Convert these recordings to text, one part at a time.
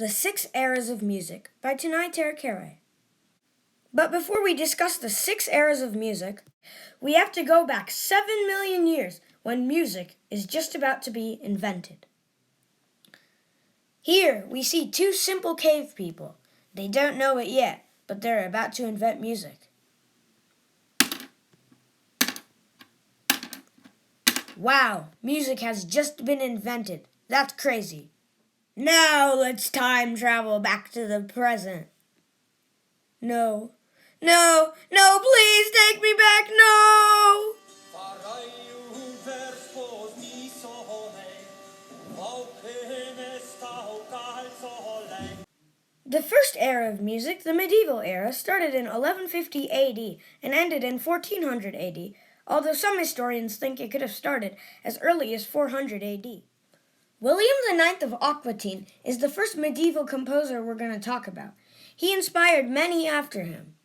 The Six Eras of Music by Tanai Terekere. But before we discuss the 6 eras of music, we have to go back 7 million years when music is just about to be invented. Here we see 2 simple cave people. They don't know it yet, but they're about to invent music. Wow, music has just been invented. That's crazy. Now let's time travel back to the present. No, please take me back, no! The first era of music, the medieval era, started in 1150 AD and ended in 1400 AD, although some historians think it could have started as early as 400 AD. William IX of Aquitaine is the first medieval composer we're going to talk about. He inspired many after him.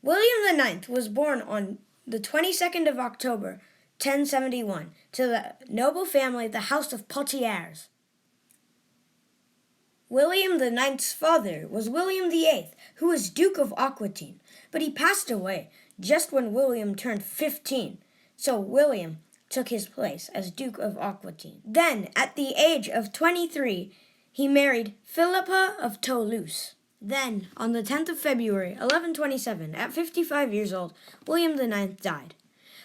William IX was born on the 22nd of October, 1071, to the noble family of the House of Poitiers. William IX's father was William VIII, who was Duke of Aquitaine, but he passed away just when William turned 15, so William took his place as Duke of Aquitaine. Then, at the age of 23, he married Philippa of Toulouse. Then, on the 10th of February, 1127, at 55 years old, William IX died.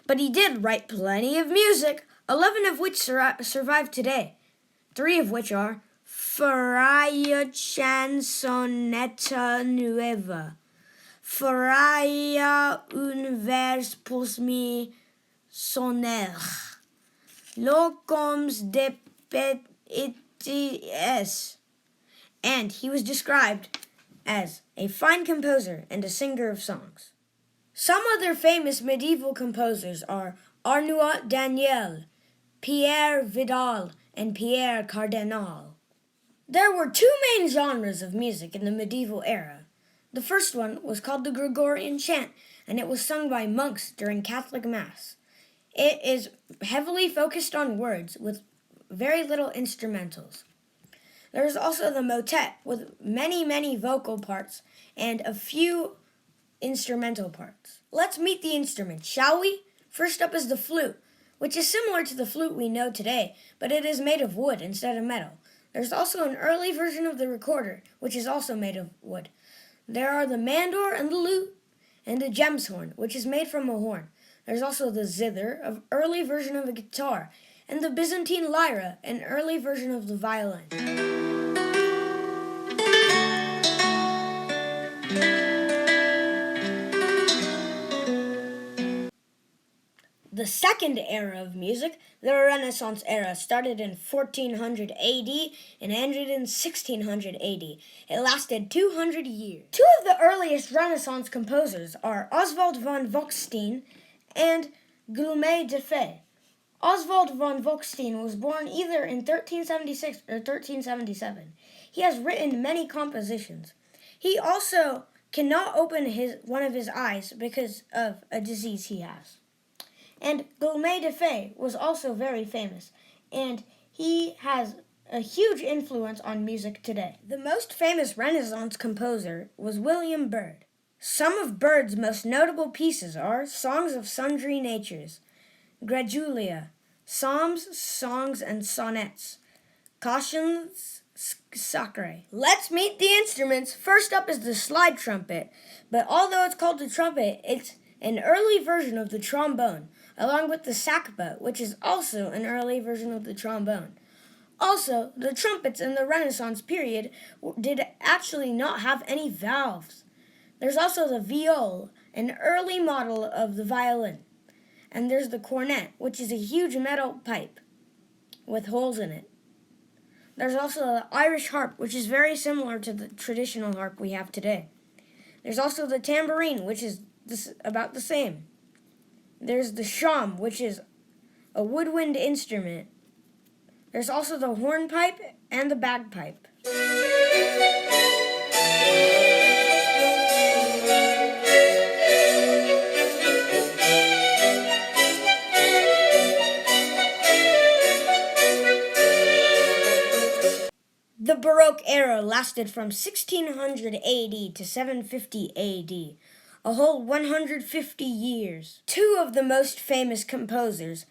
But he did write plenty of music, 11 of which survive today, 3 of which are Faraya Chansonetta Nueva, Faraya un vers pour mi sonner, Locoms de Petites, and he was described as a fine composer and a singer of songs. Some other famous medieval composers are Arnaud Daniel, Pierre Vidal, and Pierre Cardinal. There were 2 main genres of music in the medieval era. The first one was called the Gregorian chant, and it was sung by monks during Catholic Mass. It is heavily focused on words with very little instrumentals. There is also the motet with many vocal parts and a few instrumental parts. Let's meet the instruments, shall we? First up is the flute, which is similar to the flute we know today, but it is made of wood instead of metal. There's also an early version of the recorder, which is also made of wood. There are the mandor and the lute, and the gemshorn, which is made from a horn. There's also the zither, an early version of a guitar, and the Byzantine lyra, an early version of the violin. The second era of music, the Renaissance era, started in 1400 AD and ended in 1600 AD. It lasted 200 years. 2 of the earliest Renaissance composers are Oswald von Voxstein and Guillaume de Fay. Oswald von Voxstein was born either in 1376 or 1377. He has written many compositions. He also cannot open one of his eyes because of a disease he has. And Guillaume de Fay was also very famous, and he has a huge influence on music today. The most famous Renaissance composer was William Byrd. Some of Byrd's most notable pieces are Songs of Sundry Natures, Gradulia, Psalms, Songs, and Sonnets, Cautions Sacrae. Let's meet the instruments. First up is the slide trumpet, but although it's called a trumpet, it's an early version of the trombone, along with the sackbut, which is also an early version of the trombone. Also, the trumpets in the Renaissance period did actually not have any valves. There's also the viol, an early model of the violin. And there's the cornet, which is a huge metal pipe with holes in it. There's also the Irish harp, which is very similar to the traditional harp we have today. There's also the tambourine, which is about the same. There's the shawm, which is a woodwind instrument. There's also the hornpipe and the bagpipe. The Baroque era lasted from 1600 AD to 750 AD, a whole 150 years. Two of the most famous composers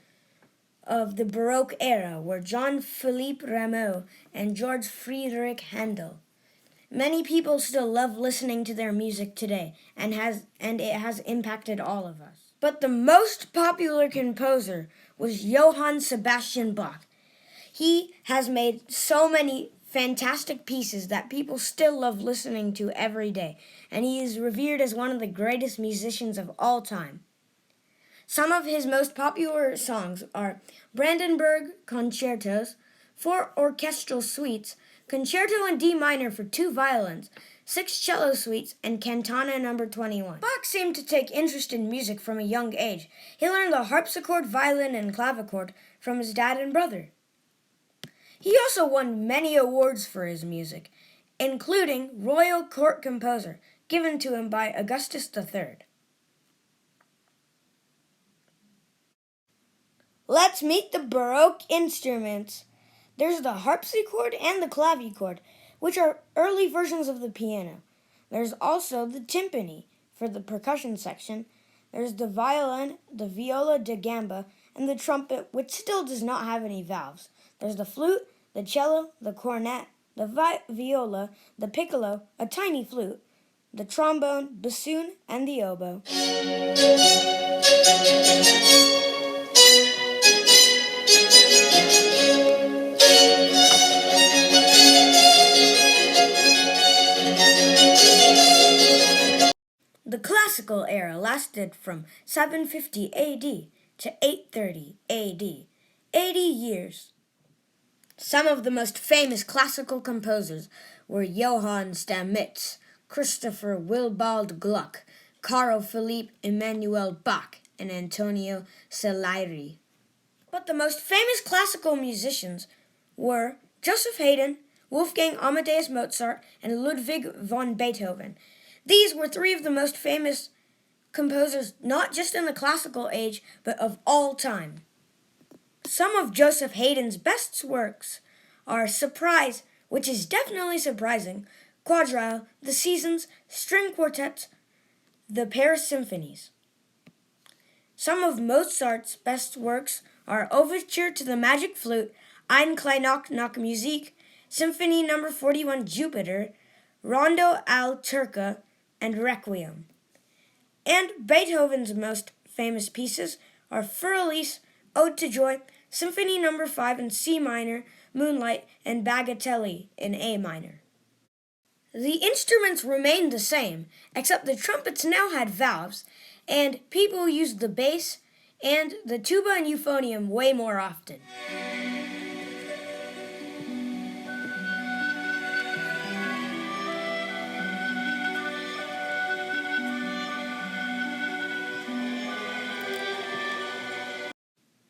of the Baroque era were Jean-Philippe Rameau and George Friedrich Handel. Many people still love listening to their music today, and it has impacted all of us. But the most popular composer was Johann Sebastian Bach. He has made so many fantastic pieces that people still love listening to every day, and he is revered as one of the greatest musicians of all time. Some of his most popular songs are Brandenburg Concertos, 4 orchestral suites, Concerto in D minor for 2 violins, 6 cello suites, and Cantata No. 21. Bach seemed to take interest in music from a young age. He learned the harpsichord, violin, and clavichord from his dad and brother. He also won many awards for his music, including Royal Court Composer, given to him by Augustus III. Let's meet the Baroque instruments. There's the harpsichord and the clavichord, which are early versions of the piano. There's also the timpani for the percussion section. There's the violin, the viola da gamba, and the trumpet, which still does not have any valves. There's the flute, the cello, the cornet, the viola, the piccolo, a tiny flute, the trombone, bassoon, and the oboe. The classical era lasted from 750 AD to 830 AD, 80 years. Some of the most famous classical composers were Johann Stamitz, Christopher Willibald Gluck, Carl Philipp Emanuel Bach, and Antonio Salieri. But the most famous classical musicians were Joseph Haydn, Wolfgang Amadeus Mozart, and Ludwig van Beethoven. These were 3 of the most famous composers, not just in the classical age, but of all time. Some of Joseph Haydn's best works are Surprise, which is definitely surprising, Quadrille, The Seasons, String Quartets, the Paris Symphonies. Some of Mozart's best works are Overture to the Magic Flute, Ein Kleinoch nach Musik, Symphony No. 41 Jupiter, Rondo al Turca, and Requiem. And Beethoven's most famous pieces are Für Elise, Ode to Joy, Symphony No. 5 in C minor, Moonlight, and Bagatelle in A minor. The instruments remained the same, except the trumpets now had valves, and people used the bass and the tuba and euphonium way more often.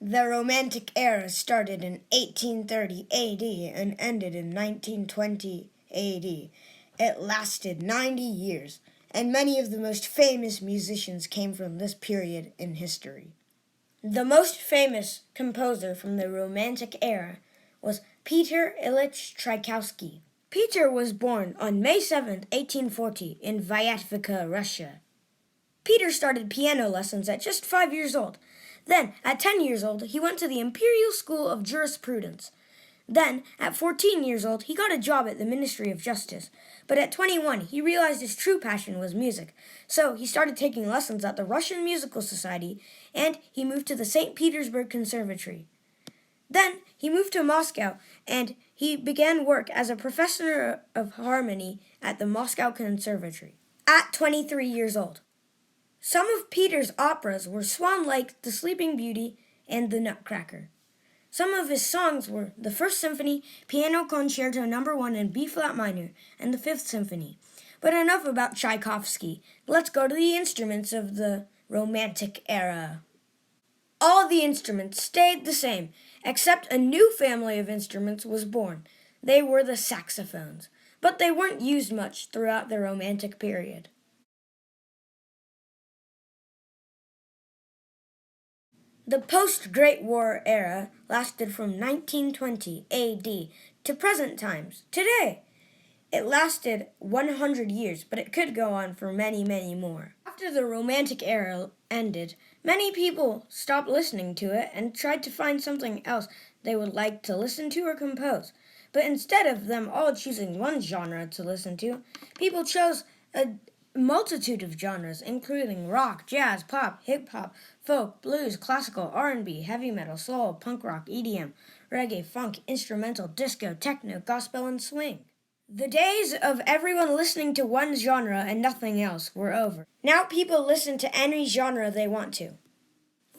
The Romantic era started in 1830 AD and ended in 1920 AD. It lasted 90 years, and many of the most famous musicians came from this period in history. The most famous composer from the Romantic era was Peter Ilyich Tchaikovsky. Peter was born on May 7, 1840, in Vyatvika, Russia. Peter started piano lessons at just 5 years old. Then, at 10 years old, he went to the Imperial School of Jurisprudence. Then, at 14 years old, he got a job at the Ministry of Justice. But at 21, he realized his true passion was music. So he started taking lessons at the Russian Musical Society, and he moved to the St. Petersburg Conservatory. Then, he moved to Moscow, and he began work as a professor of harmony at the Moscow Conservatory at 23 years old. Some of Peter's operas were Swan Lake, The Sleeping Beauty, and The Nutcracker. Some of his songs were the First Symphony, Piano Concerto No. 1 in B-flat minor, and the Fifth Symphony. But enough about Tchaikovsky. Let's go to the instruments of the Romantic era. All the instruments stayed the same, except a new family of instruments was born. They were the saxophones, but they weren't used much throughout the Romantic period. The post-Great War era lasted from 1920 AD to present times, today. It lasted 100 years, but it could go on for many, many more. After the Romantic era ended, many people stopped listening to it and tried to find something else they would like to listen to or compose. But instead of them all choosing one genre to listen to, people chose a multitude of genres, including rock, jazz, pop, hip-hop, folk, blues, classical, R&B, heavy metal, soul, punk rock, EDM, reggae, funk, instrumental, disco, techno, gospel, and swing. The days of everyone listening to one genre and nothing else were over. Now people listen to any genre they want to.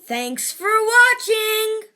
Thanks for watching!